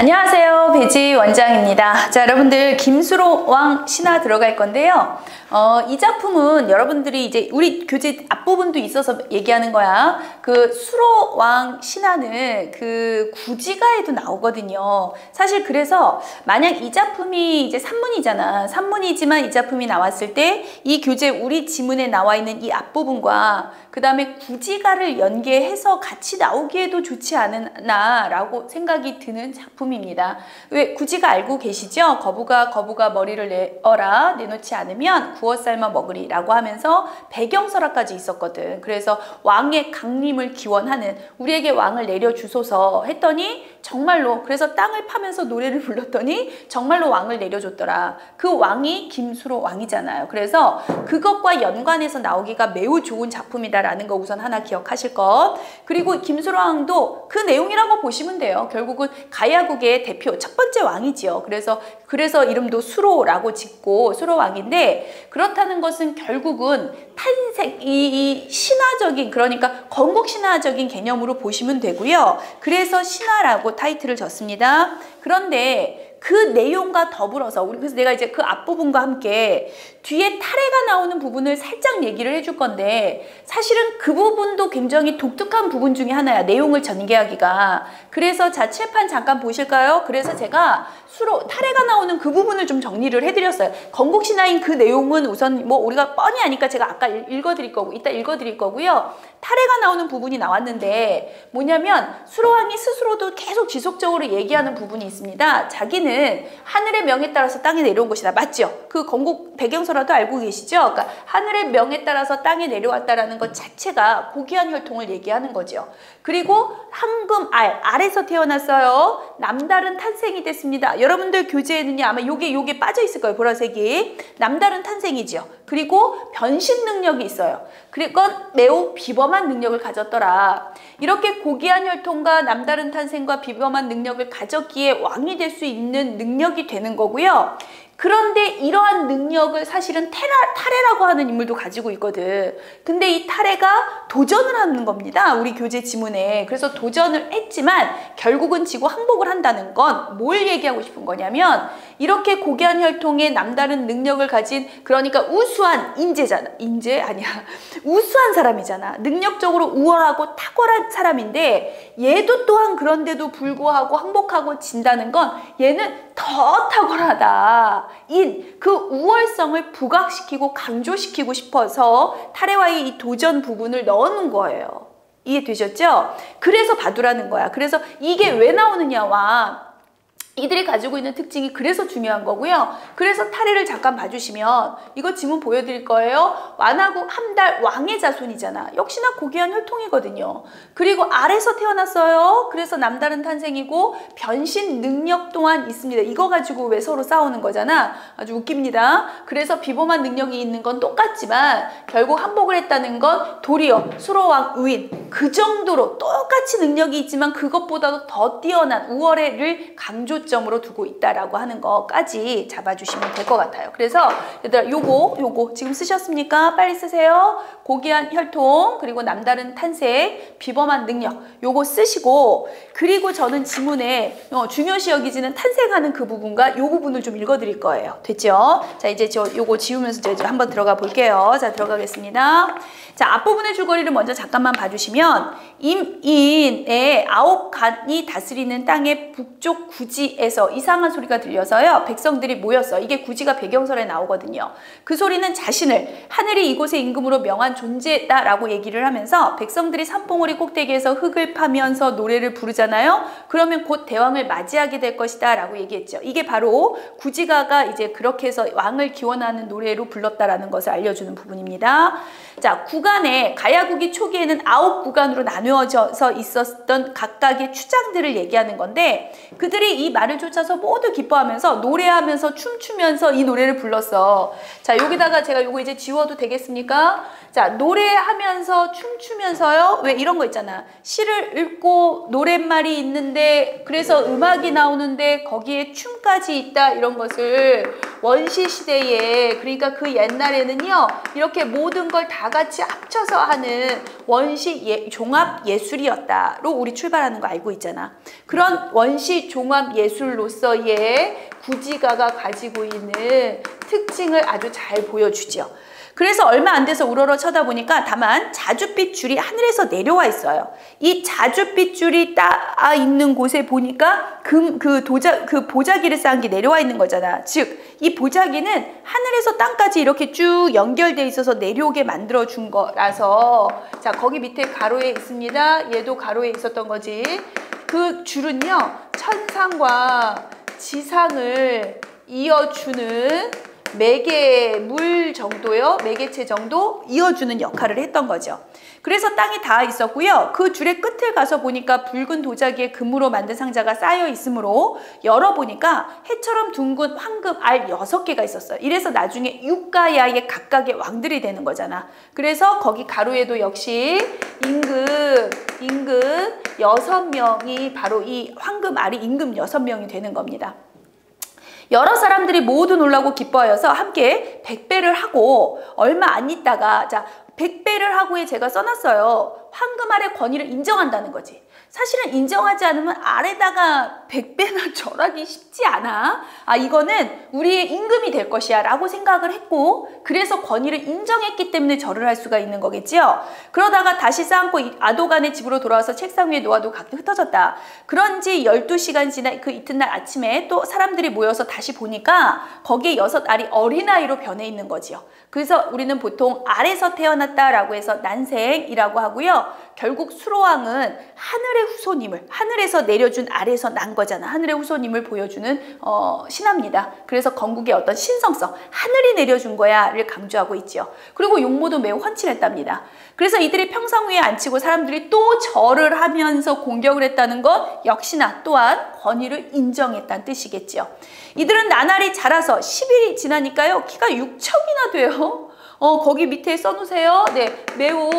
안녕하세요, 배지 원장입니다. 자, 여러분들 김수로 왕 신화 들어갈 건데요. 이 작품은 여러분들이 이제 우리 교재 앞부분도 있어서 얘기하는 거야. 그 수로 왕 신화는 그 구지가에도 나오거든요. 사실 그래서 만약 이 작품이 이제 산문이잖아. 산문이지만 이 작품이 나왔을 때 이 교재 우리 지문에 나와 있는 이 앞부분과 그 다음에 구지가를 연계해서 같이 나오기에도 좋지 않나 라고 생각이 드는 작품입니다. 왜 구지가 알고 계시죠? 거부가 머리를 내어라 내놓지 않으면 구워 삶아 먹으리 라고 하면서 배경설화까지 있었거든. 그래서 왕의 강림을 기원하는 우리에게 왕을 내려주소서 했더니 정말로 그래서 땅을 파면서 노래를 불렀더니 정말로 왕을 내려줬더라. 그 왕이 김수로 왕이잖아요. 그래서 그것과 연관해서 나오기가 매우 좋은 작품이다 라는 거 우선 하나 기억하실 것. 그리고 김수로 왕도 그 내용이라고 보시면 돼요. 결국은 가야국의 대표 첫 번째 왕이지요. 그래서 이름도 수로라고 짓고 수로 왕인데, 그렇다는 것은 결국은 탄생 이 신화적인, 그러니까 건국 신화적인 개념으로 보시면 되고요. 그래서 신화라고 타이틀을 줬습니다. 그런데 그 내용과 더불어서 그래서 내가 이제 그 앞부분과 함께 뒤에 타래가 나오는 부분을 살짝 얘기를 해줄 건데, 사실은 그 부분도 굉장히 독특한 부분 중에 하나야. 내용을 전개하기가. 그래서 자, 칠판 잠깐 보실까요? 그래서 제가 타래가 나오는 그 부분을 좀 정리를 해드렸어요. 건국신화인 그 내용은 우선 뭐 우리가 뻔히 아니까 제가 아까 읽어드릴 거고 이따 읽어드릴 거고요. 타래가 나오는 부분이 나왔는데 뭐냐면 수로왕이 스스로도 계속 지속적으로 얘기하는 부분이 있습니다. 자기는 하늘의 명에 따라서 땅에 내려온 것이다. 맞죠? 그 건국 배경서라도 알고 계시죠? 그러니까 하늘의 명에 따라서 땅에 내려왔다라는 것 자체가 고귀한 혈통을 얘기하는 거죠. 그리고 알에서 태어났어요. 남다른 탄생이 됐습니다. 여러분들 교재에는요 아마 요게 빠져 있을 거예요. 보라색이. 남다른 탄생이죠. 그리고 변신 능력이 있어요. 그건 매우 비범한 능력을 가졌더라. 이렇게 고귀한 혈통과 남다른 탄생과 비범한 능력을 가졌기에 왕이 될 수 있는 능력이 되는 거고요. 그런데 이러한 능력을 사실은 타래라고 하는 인물도 가지고 있거든. 근데 이 타래가 도전을 하는 겁니다. 우리 교재 지문에. 그래서 도전을 했지만 결국은 지고 항복을 한다는 건 뭘 얘기하고 싶은 거냐면, 이렇게 고귀한 혈통의 남다른 능력을 가진, 그러니까 우수한 인재잖아. 인재? 아니야. 우수한 사람이잖아. 능력적으로 우월하고 탁월한 사람인데 얘도 또한 그런데도 불구하고 항복하고 진다는 건 얘는 더 탁월하다. 그 우월성을 부각시키고 강조시키고 싶어서 타래와의 이 도전 부분을 넣어놓은 거예요. 이해되셨죠? 그래서 봐두라는 거야. 그래서 이게 왜 나오느냐와 이들이 가지고 있는 특징이 그래서 중요한 거고요. 그래서 타래를 잠깐 봐주시면 이거 지문 보여드릴 거예요. 완하고 함달 왕의 자손이잖아. 역시나 고귀한 혈통이거든요. 그리고 알에서 태어났어요. 그래서 남다른 탄생이고 변신 능력 또한 있습니다. 이거 가지고 왜 서로 싸우는 거잖아. 아주 웃깁니다. 그래서 비범한 능력이 있는 건 똑같지만 결국 항복을 했다는 건 도리어 수로왕 우인, 그 정도로 똑같이 능력이 있지만 그것보다도 더 뛰어난 우월을 강조점으로 두고 있다라고 하는 거까지 잡아주시면 될 것 같아요. 그래서 얘들아 요거 지금 쓰셨습니까? 빨리 쓰세요. 고귀한 혈통, 그리고 남다른 탄생, 비범한 능력, 요거 쓰시고, 그리고 저는 지문에 중요시 여기지는 탄생하는 그 부분과 요 부분을 좀 읽어드릴 거예요. 됐죠? 자, 이제 요거 지우면서 제가 한번 들어가 볼게요. 자, 들어가겠습니다. 자, 앞부분의 줄거리를 먼저 잠깐만 봐주시면, 임인의 9간이 다스리는 땅의 북쪽 구지에서 이상한 소리가 들려서요, 백성들이 모였어. 이게 구지가 배경설에 나오거든요. 그 소리는 자신을 하늘이 이곳의 임금으로 명한 존재다라고 얘기를 하면서 백성들이 산봉우리 꼭대기에서 흙을 파면서 노래를 부르잖아요. 그러면 곧 대왕을 맞이하게 될 것이다 라고 얘기했죠. 이게 바로 구지가가 이제 그렇게 해서 왕을 기원하는 노래로 불렀다라는 것을 알려주는 부분입니다. 자, 구간에 가야국이 초기에는 9구간으로 나누어져서 있었던 각각의 추장들을 얘기하는 건데, 그들이 이 말을 쫓아서 모두 기뻐하면서 노래하면서 춤추면서 이 노래를 불렀어. 자, 여기다가 제가 요거 이제 지워도 되겠습니까? 자, 노래하면서 춤추면서요. 왜 이런 거 있잖아. 시를 읽고 노랫말이 있는데 그래서 음악이 나오는데 거기에 춤까지 있다, 이런 것을 원시 시대에, 그러니까 그 옛날에는요 이렇게 모든 걸 다 같이 합쳐서 하는 원시 종합 예술이었다로 우리 출발하는 거 알고 있잖아. 그런 원시 종합 예술 예술로서의 구지가가 가지고 있는 특징을 아주 잘 보여주죠. 그래서 얼마 안 돼서 우러러 쳐다보니까 다만 자줏빛 줄이 하늘에서 내려와 있어요. 이 자줏빛 줄이 닿아 있는 곳에 보니까 그 보자기를 쌓은 게 내려와 있는 거잖아. 즉, 이 보자기는 하늘에서 땅까지 이렇게 쭉 연결돼 있어서 내려오게 만들어 준 거라서, 자, 거기 밑에 가로에 있습니다. 얘도 가로에 있었던 거지. 그 줄은요, 천상과 지상을 이어주는 매개물 정도요, 매개체 정도 이어주는 역할을 했던 거죠. 그래서 땅에 닿아 있었고요. 그 줄의 끝을 가서 보니까 붉은 도자기에 금으로 만든 상자가 쌓여 있으므로 열어보니까 해처럼 둥근 황금 알 6개가 있었어요. 이래서 나중에 육가야의 각각의 왕들이 되는 거잖아. 그래서 거기 가로에도 역시 임금 6명이 바로 이 황금 알이 임금 6명이 되는 겁니다. 여러 사람들이 모두 놀라고 기뻐하여서 함께 백배를 하고, 얼마 안 있다가, 자, 백배를 하고에 제가 써놨어요. 황금알의 권위를 인정한다는 거지. 사실은 인정하지 않으면 알에다가 100배나 절하기 쉽지 않아. 아, 이거는 우리의 임금이 될 것이야 라고 생각을 했고, 그래서 권위를 인정했기 때문에 절을 할 수가 있는 거겠지요. 그러다가 다시 쌓고 아도간의 집으로 돌아와서 책상 위에 놓아도 가끔 흩어졌다. 그런지 12시간 지나 그 이튿날 아침에 또 사람들이 모여서 다시 보니까 거기에 6알이 어린아이로 변해 있는 거지요. 그래서 우리는 보통 알에서 태어났다라고 해서 난생이라고 하고요. 결국 수로왕은 하늘의 후손임을, 하늘에서 내려준 알에서 난 거잖아. 하늘의 후손임을 보여주는 신화입니다. 그래서 건국의 어떤 신성성, 하늘이 내려준 거야를 강조하고 있죠. 그리고 용모도 매우 훤칠했답니다. 그래서 이들이 평상 위에 앉히고 사람들이 또 절을 하면서 공격을 했다는 것 역시나 또한 권위를 인정했다는 뜻이겠죠. 이들은 나날이 자라서 10일이 지나니까요, 키가 6척이나 돼요. 거기 밑에 써놓으세요. 네, 매우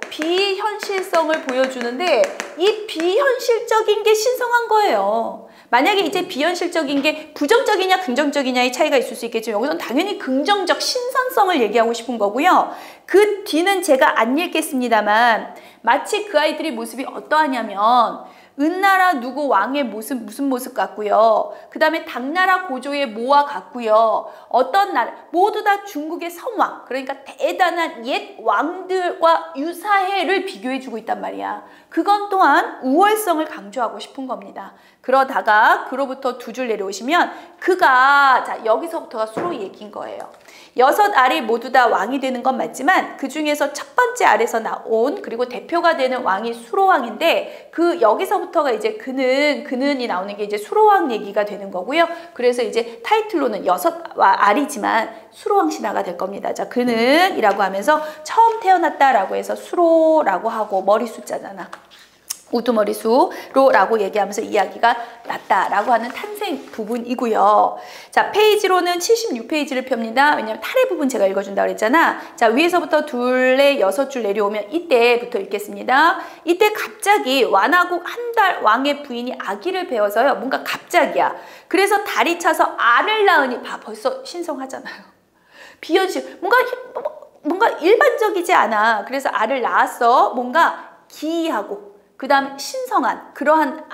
비현실성을 보여주는데, 이 비현실적인 게 신성한 거예요. 만약에 이제 비현실적인 게 부정적이냐 긍정적이냐의 차이가 있을 수 있겠지만, 여기서는 당연히 긍정적 신선성을 얘기하고 싶은 거고요. 그 뒤는 제가 안 읽겠습니다만, 마치 그 아이들의 모습이 어떠하냐면, 은나라 누구 왕의 모습, 무슨 모습 같고요. 그 다음에 당나라 고조의 모와 같고요. 어떤 나라, 모두 다 중국의 성왕, 그러니까 대단한 옛 왕들과 유사해를 비교해주고 있단 말이야. 그건 또한 우월성을 강조하고 싶은 겁니다. 그러다가 그로부터 2줄 내려오시면 그가, 자, 여기서부터가 수로 얘기인 거예요. 6알이 모두 다 왕이 되는 건 맞지만 그 중에서 첫 번째 알에서 나온, 그리고 대표가 되는 왕이 수로왕인데, 그 여기서부터가 이제 그는이 나오는 게 이제 수로왕 얘기가 되는 거고요. 그래서 이제 타이틀로는 6알이지만 수로왕 신화가 될 겁니다. 자, 그는이라고 하면서 처음 태어났다라고 해서 수로라고 하고, 머리 숫자잖아. 우두머리 수로라고 얘기하면서 이야기가 났다라고 하는 탄생 부분이고요. 자, 페이지로는 76페이지를 펴니다. 왜냐면 탈의 부분 제가 읽어준다고 그랬잖아. 자, 위에서부터 둘레 6줄 내려오면 이때부터 읽겠습니다. 이때 갑자기 완화국 한달 왕의 부인이 아기를 배워서요. 뭔가 갑자기야. 그래서 달이 차서 알을 낳으니, 벌써 신성하잖아요. 비현실, 뭔가 일반적이지 않아. 그래서 알을 낳았어. 뭔가 기이하고, 그 다음 신성한 그러한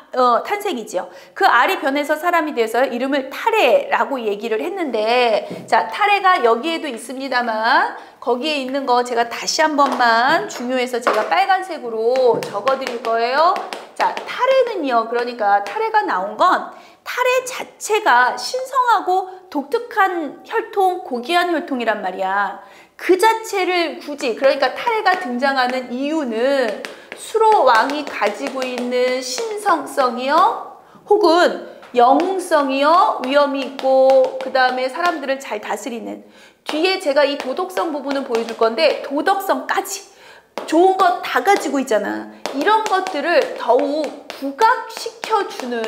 탄생이지요. 그 알이 변해서 사람이 돼서 이름을 타레라고 얘기를 했는데, 자, 타레가 여기에도 있습니다만 거기에 있는 거 제가 다시 한 번만 중요해서 제가 빨간색으로 적어 드릴 거예요. 자, 타레는요, 그러니까 타레가 나온 건 타레 자체가 신성하고 독특한 혈통, 고귀한 혈통이란 말이야. 그 자체를 굳이, 그러니까 타레가 등장하는 이유는 수로왕이 가지고 있는 신성성이요, 혹은 영웅성이요, 위엄이 있고, 그 다음에 사람들을 잘 다스리는, 뒤에 제가 이 도덕성 부분은 보여줄 건데, 도덕성까지 좋은 것 다 가지고 있잖아. 이런 것들을 더욱 부각시켜주는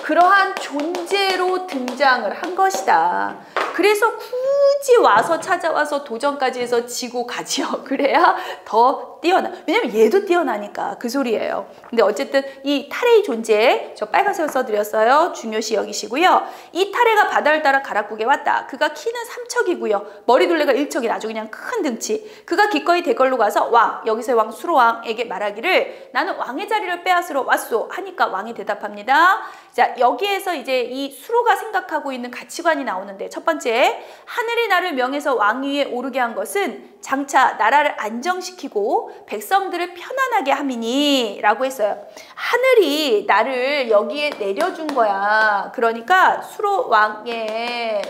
그러한 존재로 등장을 한 것이다. 그래서 굳이 와서 찾아와서 도전까지 해서 지고 가지요. 그래야 더 뛰어나. 왜냐면 얘도 뛰어나니까 그 소리예요. 근데 어쨌든 이 타레의 존재, 저 빨간색을 써드렸어요. 중요시 여기시고요. 이 타레가 바다를 따라 가락국에 왔다. 그가 키는 3척이고요. 머리둘레가 1척이 아주 그냥 큰 등치. 그가 기꺼이 대걸로 가서 왕, 여기서의 왕 수로왕에게 말하기를 나는 왕의 자리를 빼앗으러 왔소 하니까 왕이 대답합니다. 자, 여기에서 이제 이 수로가 생각하고 있는 가치관이 나오는데, 첫 번째, 하늘이 나를 명해서 왕 위에 오르게 한 것은 장차 나라를 안정시키고 백성들을 편안하게 함이니 라고 했어요. 하늘이 나를 여기에 내려준 거야. 그러니까 수로왕의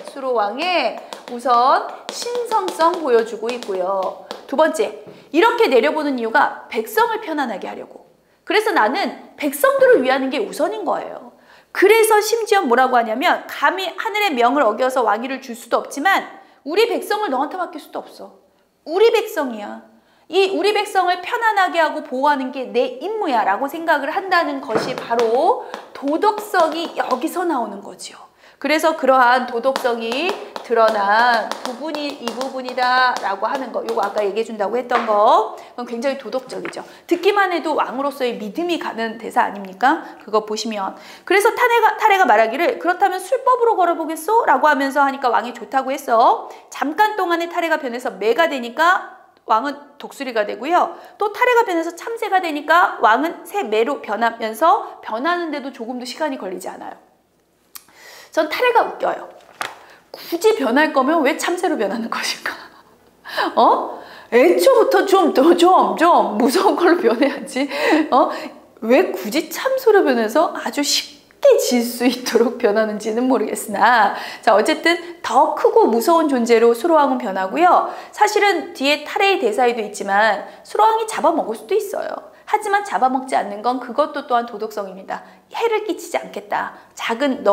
우선 신성성 보여주고 있고요. 두 번째, 이렇게 내려보는 이유가 백성을 편안하게 하려고. 그래서 나는 백성들을 위하는 게 우선인 거예요. 그래서 심지어 뭐라고 하냐면, 감히 하늘의 명을 어겨서 왕위를 줄 수도 없지만 우리 백성을 너한테 맡길 수도 없어. 우리 백성이야. 이 우리 백성을 편안하게 하고 보호하는 게 내 임무야 라고 생각을 한다는 것이 바로 도덕성이 여기서 나오는 거죠. 그래서 그러한 도덕성이 드러난 부분이 이 부분이다 라고 하는 거, 요거 아까 얘기해 준다고 했던 거, 그건 굉장히 도덕적이죠. 듣기만 해도 왕으로서의 믿음이 가는 대사 아닙니까? 그거 보시면. 그래서 타레가 말하기를 그렇다면 술법으로 걸어보겠소? 라고 하면서 하니까 왕이 좋다고 했어. 잠깐 동안에 타레가 변해서 매가 되니까 왕은 독수리가 되고요. 또 타레가 변해서 참새가 되니까 왕은 새 매로 변하면서, 변하는데도 조금도 시간이 걸리지 않아요. 전 타레가 웃겨요. 굳이 변할 거면 왜 참새로 변하는 것일까? 애초부터 좀 무서운 걸로 변해야지. 왜 굳이 참새로 변해서 아주 쉽게 질 수 있도록 변하는지는 모르겠으나, 자, 어쨌든 더 크고 무서운 존재로 수로왕은 변하고요. 사실은 뒤에 타레의 대사에도 있지만 수로왕이 잡아먹을 수도 있어요. 하지만 잡아먹지 않는 건 그것도 또한 도덕성입니다. 해를 끼치지 않겠다. 작은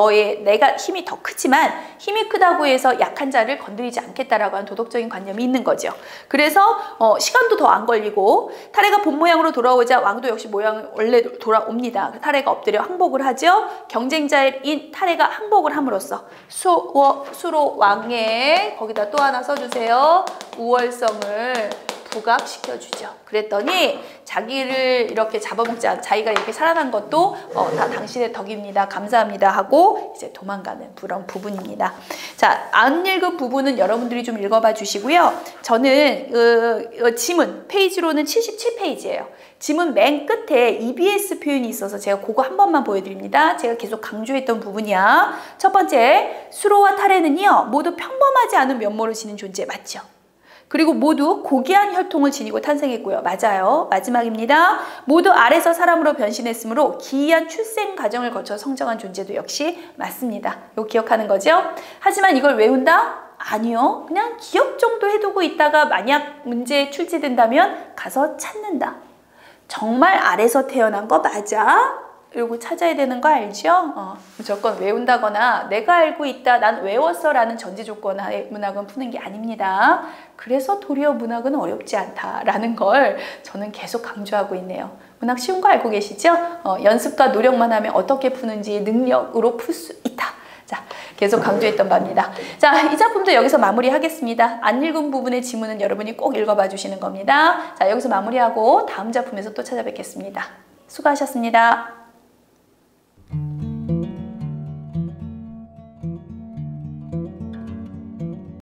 내가 힘이 더 크지만 힘이 크다고 해서 약한 자를 건드리지 않겠다라고 하는 도덕적인 관념이 있는 거죠. 그래서 시간도 더 안 걸리고, 타레가 본 모양으로 돌아오자 왕도 역시 모양을 원래 돌아옵니다. 타레가 엎드려 항복을 하죠. 경쟁자인 타레가 항복을 함으로써 수로 왕의, 거기다 또 하나 써주세요, 우월성을 부각시켜주죠. 그랬더니 자기를 이렇게 잡아먹지 않, 자기가 이렇게 살아난 것도 다 당신의 덕입니다. 감사합니다 하고 이제 도망가는 그런 부분입니다. 자, 안 읽은 부분은 여러분들이 좀 읽어봐 주시고요. 저는 지문 페이지로는 77페이지예요. 지문 맨 끝에 EBS 표현이 있어서 제가 그거 한 번만 보여드립니다. 제가 계속 강조했던 부분이야. 첫 번째, 수로와 타레는요 모두 평범하지 않은 면모를 지닌 존재 맞죠? 그리고 모두 고귀한 혈통을 지니고 탄생했고요. 맞아요. 마지막입니다. 모두 아래서 사람으로 변신했으므로 기이한 출생 과정을 거쳐 성장한 존재도 역시 맞습니다. 이거 기억하는 거죠? 하지만 이걸 외운다? 아니요. 그냥 기억 정도 해두고 있다가 만약 문제에 출제된다면 가서 찾는다. 정말 아래서 태어난 거 맞아? 이러고 찾아야 되는 거 알죠? 무조건 외운다거나 내가 알고 있다, 난 외웠어 라는 전제 조건하에 문학은 푸는 게 아닙니다. 그래서 도리어 문학은 어렵지 않다라는 걸 저는 계속 강조하고 있네요. 문학 쉬운 거 알고 계시죠? 연습과 노력만 하면 어떻게 푸는지 능력으로 풀 수 있다. 자, 계속 강조했던 바입니다. 자, 이 작품도 여기서 마무리하겠습니다. 안 읽은 부분의 지문은 여러분이 꼭 읽어봐 주시는 겁니다. 자, 여기서 마무리하고 다음 작품에서 또 찾아뵙겠습니다. 수고하셨습니다.